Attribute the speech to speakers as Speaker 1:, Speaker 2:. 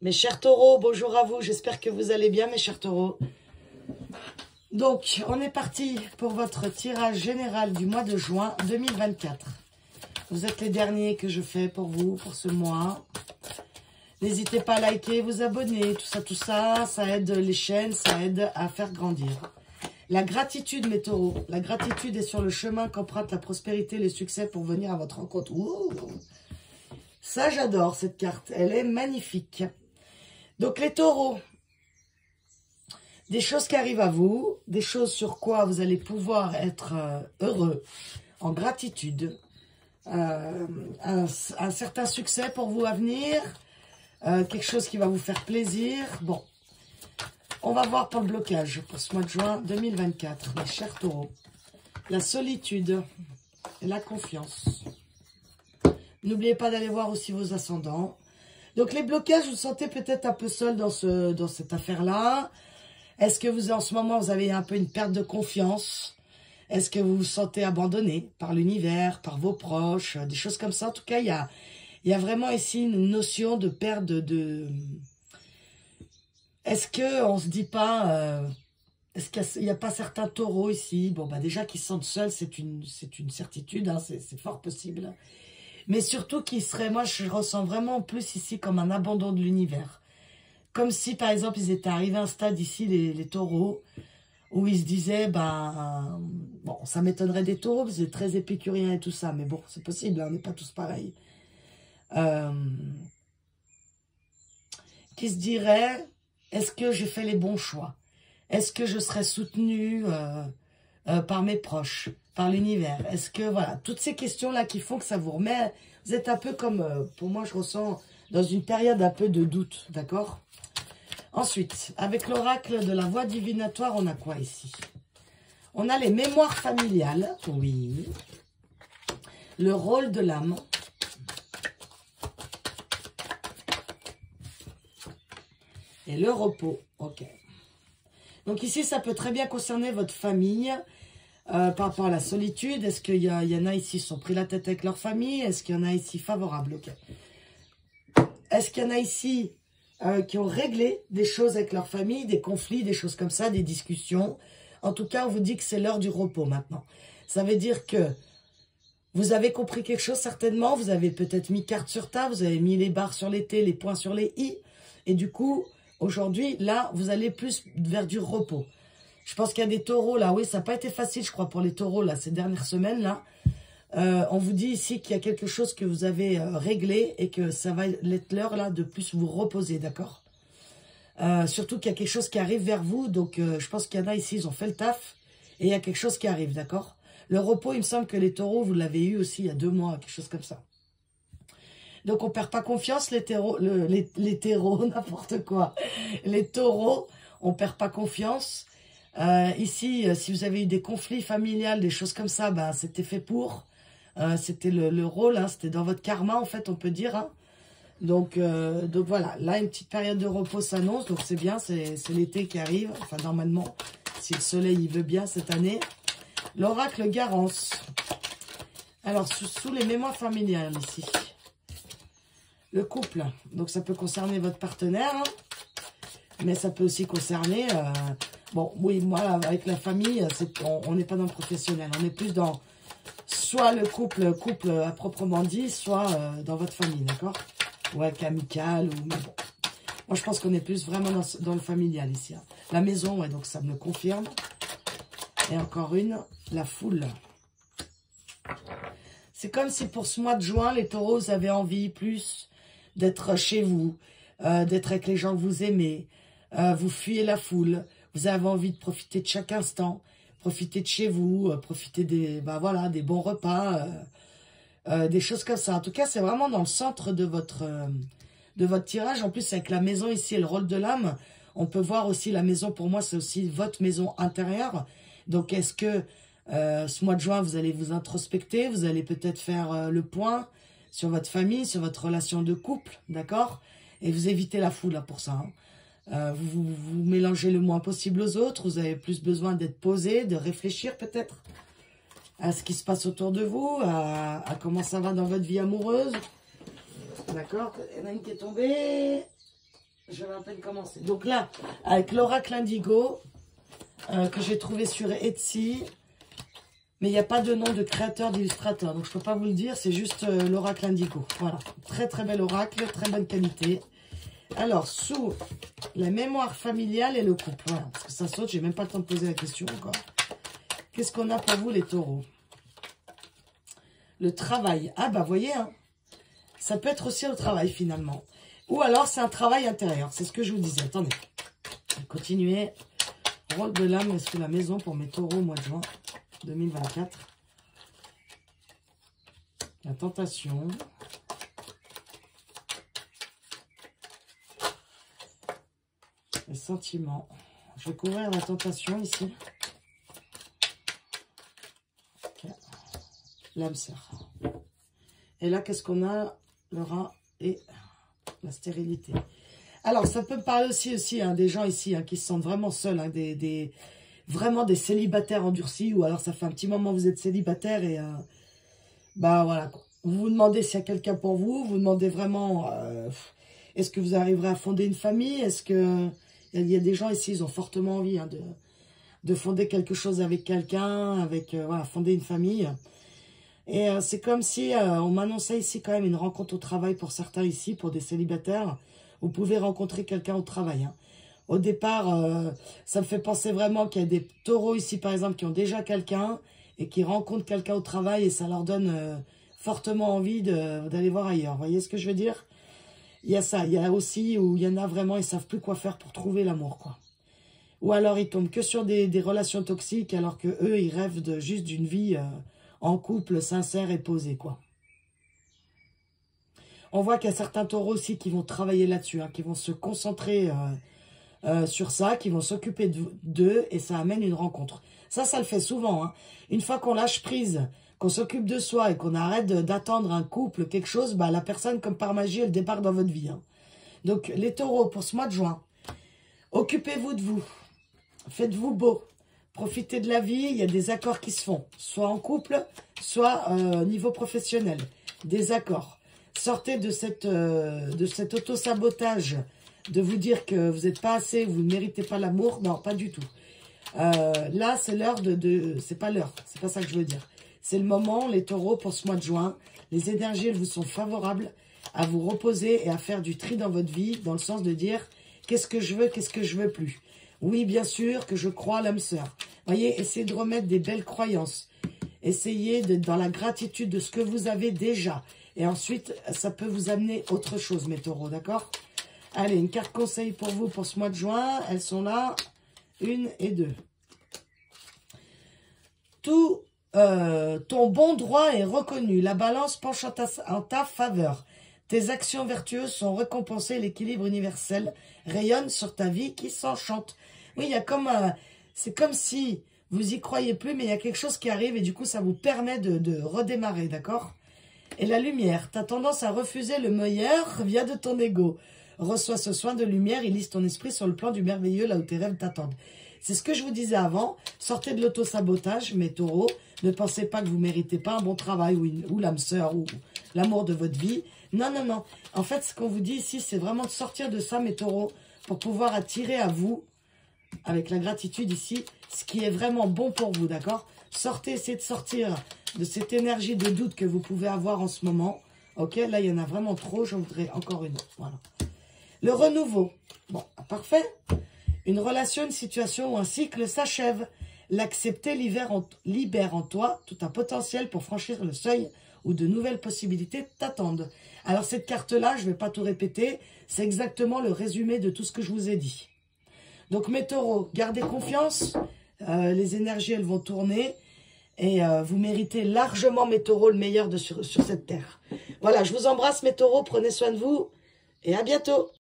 Speaker 1: Mes chers taureaux, bonjour à vous, j'espère que vous allez bien mes chers taureaux. Donc, on est parti pour votre tirage général du mois de juin 2024. Vous êtes les derniers que je fais pour vous, pour ce mois. N'hésitez pas à liker, vous abonner, tout ça, ça aide les chaînes, ça aide à faire grandir. La gratitude, mes taureaux, la gratitude est sur le chemin qu'emprunte la prospérité et le succès pour venir à votre rencontre. Ouh, ça, j'adore cette carte, elle est magnifique. Donc, les taureaux, des choses qui arrivent à vous, des choses sur quoi vous allez pouvoir être heureux, en gratitude, un certain succès pour vous à venir, quelque chose qui va vous faire plaisir. Bon, on va voir pour le blocage, pour ce mois de juin 2024, mes chers taureaux. La solitude et la confiance. N'oubliez pas d'aller voir aussi vos ascendants. Donc les blocages, vous vous sentez peut-être un peu seul dans cette affaire-là. Est-ce que vous, en ce moment, vous avez un peu une perte de confiance? Est-ce que vous vous sentez abandonné par l'univers, par vos proches, des choses comme ça? En tout cas, il y a vraiment ici une notion de perte de... Est-ce qu'on ne se dit pas... est-ce qu'il n'y a pas certains taureaux ici? Bon, bah déjà qu'ils se sentent seuls, c'est une certitude, hein, c'est fort possible. Mais surtout qu'ils seraient... Moi, je ressens vraiment plus ici comme un abandon de l'univers. Comme si, par exemple, ils étaient arrivés à un stade ici, les taureaux, où ils se disaient, ben, bon, ça m'étonnerait des taureaux, parce que c'est très épicurien et tout ça, mais bon, c'est possible, hein, on n'est pas tous pareils. Qui se diraient, est-ce que j'ai fait les bons choix? Est-ce que je serai soutenu par mes proches, par l'univers? Est-ce que, voilà, toutes ces questions-là qui font que ça vous remet, vous êtes un peu comme, pour moi, je ressens, dans une période un peu de doute, d'accord? Ensuite, avec l'oracle de la voie divinatoire, on a quoi ici? On a les mémoires familiales, oui. Le rôle de l'âme. Et le repos, ok. Donc ici, ça peut très bien concerner votre famille par rapport à la solitude. Est-ce qu'il y en a ici qui sont pris la tête avec leur famille? Est-ce qu'il y en a ici favorables? Ok. Est-ce qu'il y en a ici qui ont réglé des choses avec leur famille, des conflits, des choses comme ça, des discussions? En tout cas, on vous dit que c'est l'heure du repos maintenant. Ça veut dire que vous avez compris quelque chose certainement, vous avez peut-être mis carte sur table, vous avez mis les barres sur les T, les points sur les I, et du coup, aujourd'hui, là, vous allez plus vers du repos. Je pense qu'il y a des taureaux là, oui, ça n'a pas été facile, je crois, pour les taureaux là, ces dernières semaines là. On vous dit ici qu'il y a quelque chose que vous avez réglé et que ça va être l'heure là de plus vous reposer, d'accord? Surtout qu'il y a quelque chose qui arrive vers vous, donc je pense qu'il y en a ici, ils ont fait le taf et il y a quelque chose qui arrive, d'accord? Le repos, il me semble que les taureaux, vous l'avez eu aussi il y a 2 mois, quelque chose comme ça. Donc on perd pas confiance, les taureaux, les taureaux, n'importe quoi. Les taureaux, on perd pas confiance. Ici, si vous avez eu des conflits familiales, des choses comme ça, ben, c'était fait pour. C'était le rôle, hein, c'était dans votre karma, en fait, on peut dire. Hein. Donc voilà, là, une petite période de repos s'annonce, donc c'est bien, c'est l'été qui arrive. Enfin, normalement, si le soleil il veut bien cette année. L'oracle Garance. Alors, sous les mémoires familiales, ici. Le couple, donc ça peut concerner votre partenaire, hein, mais ça peut aussi concerner... bon, oui, moi, avec la famille, on n'est pas dans le professionnel. On est plus dans soit le couple à proprement dit, soit dans votre famille, d'accord? Ou avec amical, ou... Mais bon. Moi, je pense qu'on est plus vraiment dans le familial ici. Hein. La maison, ouais, donc ça me le confirme. Et encore une, la foule. C'est comme si pour ce mois de juin, les taureaux, vous avez envie plus d'être chez vous, d'être avec les gens que vous aimez. Vous fuyez la foule. Vous avez envie de profiter de chaque instant, profiter de chez vous, profiter des, bah voilà, des bons repas, des choses comme ça. En tout cas, c'est vraiment dans le centre de votre tirage. En plus, avec la maison ici et le rôle de l'âme, on peut voir aussi la maison, pour moi, c'est aussi votre maison intérieure. Donc, est-ce que ce mois de juin, vous allez vous introspecter, vous allez peut-être faire le point sur votre famille, sur votre relation de couple, d'accord? Et vous évitez la foule là, pour ça, hein. Vous mélangez le moins possible aux autres. Vous avez plus besoin d'être posé, de réfléchir peut-être à ce qui se passe autour de vous, à comment ça va dans votre vie amoureuse. D'accord? Il y en a une qui est tombée. Je vais à peine commencer. Donc là, avec l'oracle Indigo, que j'ai trouvé sur Etsy, mais il n'y a pas de nom de créateur, d'illustrateur. Donc je ne peux pas vous le dire, c'est juste l'oracle Indigo. Voilà, très très bel oracle, très bonne qualité. Alors, sous la mémoire familiale et le couple. Voilà, parce que ça saute, j'ai même pas le temps de poser la question encore. Qu'est-ce qu'on a pour vous les taureaux? Le travail. Ah bah, voyez, hein, ça peut être aussi au travail finalement. Ou alors, c'est un travail intérieur. C'est ce que je vous disais. Attendez. Continuez. Rôle de l'âme sous la maison pour mes taureaux au mois de juin 2024. La tentation. Les sentiments. Je vais couvrir la tentation ici. Okay. L'âme sœur. Et là, qu'est-ce qu'on a? Le rat et la stérilité. Alors, ça peut me parler aussi hein, des gens ici hein, qui se sentent vraiment seuls, hein, vraiment des célibataires endurcis, ou alors ça fait un petit moment que vous êtes célibataire et bah voilà, vous vous demandez s'il y a quelqu'un pour vous, vous demandez vraiment est-ce que vous arriverez à fonder une famille, est-ce que il y a des gens ici, ils ont fortement envie hein, de fonder quelque chose avec quelqu'un, voilà, fonder une famille. Et c'est comme si on m'annonçait ici quand même une rencontre au travail pour certains ici, pour des célibataires. Vous pouvez rencontrer quelqu'un au travail. Hein. Au départ, ça me fait penser vraiment qu'il y a des taureaux ici, par exemple, qui ont déjà quelqu'un et qui rencontrent quelqu'un au travail et ça leur donne fortement envie d'aller voir ailleurs. Vous voyez ce que je veux dire? Il y a ça. Il y a aussi où il y en a vraiment, ils ne savent plus quoi faire pour trouver l'amour, quoi. Ou alors, ils tombent que sur des relations toxiques alors que eux, ils rêvent juste d'une vie en couple, sincère et posée, quoi. On voit qu'il y a certains taureaux aussi qui vont travailler là-dessus, hein, qui vont se concentrer sur ça, qui vont s'occuper d'eux et ça amène une rencontre. Ça le fait souvent. Hein. Une fois qu'on lâche prise, qu'on s'occupe de soi et qu'on arrête d'attendre un couple, quelque chose, bah, la personne, comme par magie, elle débarque dans votre vie. Hein. Donc, les taureaux, pour ce mois de juin, occupez-vous de vous. Faites-vous beau. Profitez de la vie. Il y a des accords qui se font, soit en couple, soit au niveau professionnel. Des accords. Sortez de cet auto-sabotage de vous dire que vous n'êtes pas assez, vous ne méritez pas l'amour. Non, pas du tout. Là, c'est l'heure c'est pas l'heure, c'est pas ça que je veux dire. C'est le moment, les taureaux, pour ce mois de juin. Les énergies, elles vous sont favorables à vous reposer et à faire du tri dans votre vie, dans le sens de dire, qu'est-ce que je veux plus. Oui, bien sûr que je crois à l'âme sœur. Voyez, essayez de remettre des belles croyances. Essayez d'être dans la gratitude de ce que vous avez déjà. Et ensuite, ça peut vous amener autre chose, mes taureaux, d'accord? Allez, une carte conseil pour vous pour ce mois de juin. Elles sont là, 1 et 2. Tout ton bon droit est reconnu. La balance penche en ta faveur. Tes actions vertueuses sont récompensées. L'équilibre universel rayonne sur ta vie qui s'enchante. Oui, il y a comme... c'est comme si vous y croyez plus, mais il y a quelque chose qui arrive et du coup, ça vous permet de redémarrer, d'accord? Et la lumière, tu as tendance à refuser le meilleur via de ton ego. Reçois ce soin de lumière, il lisse ton esprit sur le plan du merveilleux, là où tes rêves t'attendent. C'est ce que je vous disais avant. Sortez de l'auto-sabotage, mes taureaux. Ne pensez pas que vous ne méritez pas un bon travail ou l'âme sœur ou l'amour de votre vie. Non, non, non. En fait, ce qu'on vous dit ici, c'est vraiment de sortir de ça, mes taureaux, pour pouvoir attirer à vous, avec la gratitude ici, ce qui est vraiment bon pour vous, d'accord? Sortez, essayez de sortir de cette énergie de doute que vous pouvez avoir en ce moment. Ok, là, il y en a vraiment trop. J'en voudrais encore une autre. Voilà. Le renouveau. Bon, parfait. Une relation, une situation ou un cycle s'achève. L'accepter libère en toi tout un potentiel pour franchir le seuil où de nouvelles possibilités t'attendent. Alors, cette carte-là, je ne vais pas tout répéter. C'est exactement le résumé de tout ce que je vous ai dit. Donc, mes taureaux, gardez confiance. Les énergies, elles vont tourner. Et vous méritez largement, mes taureaux, le meilleur sur cette terre. Voilà, je vous embrasse, mes taureaux. Prenez soin de vous. Et à bientôt.